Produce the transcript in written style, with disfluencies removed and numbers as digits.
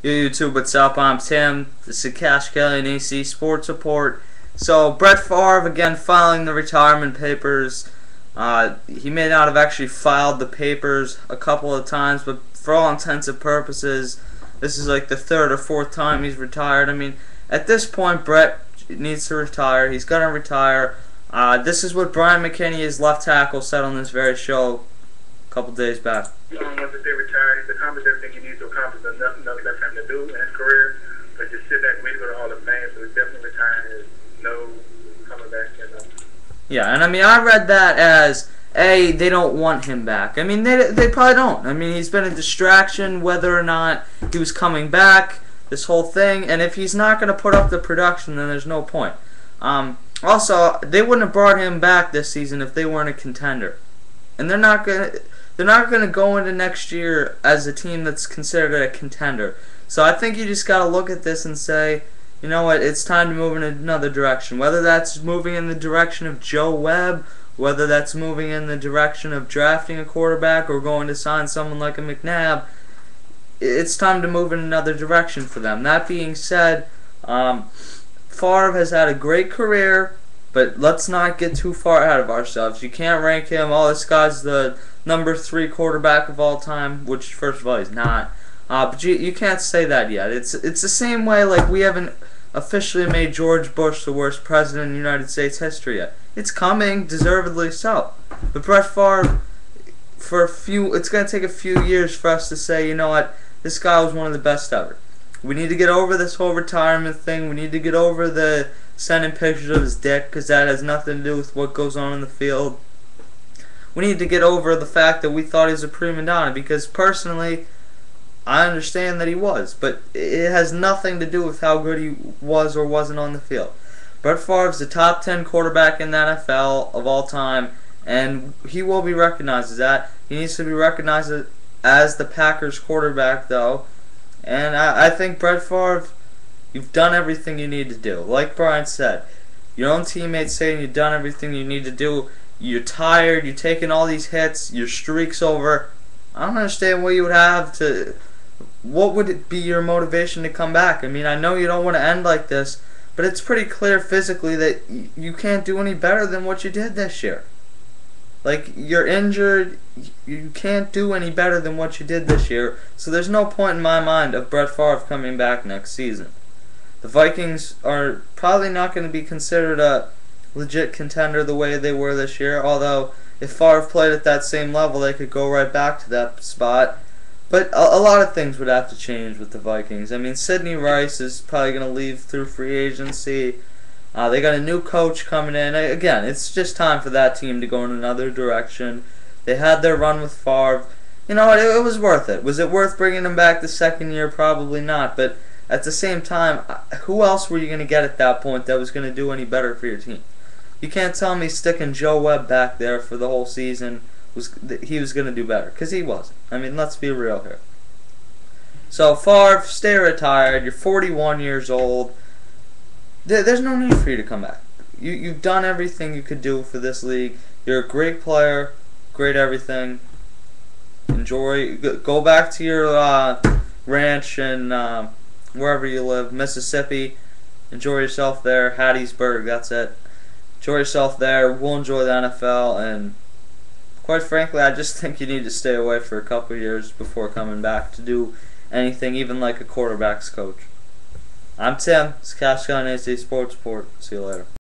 Yo YouTube, what's up? I'm Tim. This is kashkellyandac Sports Report. So Brett Favre again filing the retirement papers. He may not have actually filed the papers a couple of times, but for all intents and purposes, this is like the third or fourth time he's retired. I mean, at this point, Brett needs to retire. He's gonna retire. This is what Brian McKinney, his left tackle, said on this very show a couple days back. Once they retire, he's accomplished everything he needs to accomplish. There's nothing else left for him to do in his career, but just sit back and wait to go to Hall of Fame. So he's definitely retiring. There's no coming back. Yeah, and I mean, I read that as, A, they don't want him back. I mean, they probably don't. I mean, he's been a distraction whether or not he was coming back, this whole thing, and if he's not going to put up the production, then there's no point. Also, they wouldn't have brought him back this season if they weren't a contender. And they're not going to go into next year as a team that's considered a contender. So I think you just got to look at this and say, you know what, it's time to move in another direction. Whether that's moving in the direction of Joe Webb, whether that's moving in the direction of drafting a quarterback or going to sign someone like a McNabb, it's time to move in another direction for them. That being said, Favre has had a great career, but let's not get too far ahead of ourselves. You can't rank him, oh, this guy's the number 3 quarterback of all time, which, first of all, he's not. But you can't say that yet. It's the same way like we haven't officially made George Bush the worst president in United States history yet. It's coming, deservedly so. But Brett Favre, it's going to take a few years for us to say, you know what, this guy was one of the best ever. We need to get over this whole retirement thing. We need to get over the sending pictures of his dick, because that has nothing to do with what goes on in the field. We need to get over the fact that we thought he was a prima donna, because personally, I understand that he was, but it has nothing to do with how good he was or wasn't on the field. Brett Favre's the top 10 quarterback in the NFL of all time, and he will be recognized as that. He needs to be recognized as the Packers quarterback, though. And I think Brett Favre, you've done everything you need to do. Like Brian said, your own teammates saying you've done everything you need to do. You're tired, you're taking all these hits, your streak's over. I don't understand what you would have to... What would it be your motivation to come back? I mean, I know you don't want to end like this, but it's pretty clear physically that you can't do any better than what you did this year. Like, you're injured, you can't do any better than what you did this year, so there's no point in my mind of Brett Favre coming back next season. The Vikings are probably not going to be considered a legit contender the way they were this year, although if Favre played at that same level, they could go right back to that spot. But a lot of things would have to change with the Vikings. I mean, Sidney Rice is probably going to leave through free agency. They got a new coach coming in. Again, it's just time for that team to go in another direction. They had their run with Favre. You know what? It was worth it. Was it worth bringing him back the second year? Probably not. But at the same time, who else were you going to get at that point that was going to do any better for your team? You can't tell me sticking Joe Webb back there for the whole season he was going to do better, because he wasn't. I mean, let's be real here. So, Favre, stay retired. You're 41 years old. There's no need for you to come back. You've done everything you could do for this league. You're a great player, great everything. Enjoy. Go back to your ranch and wherever you live, Mississippi. Enjoy yourself there. Hattiesburg, that's it. Enjoy yourself there. We'll enjoy the NFL, and quite frankly, I just think you need to stay away for a couple of years before coming back to do anything, even like a quarterback's coach. I'm Tim. It's kashkellyandac Sports Report. See you later.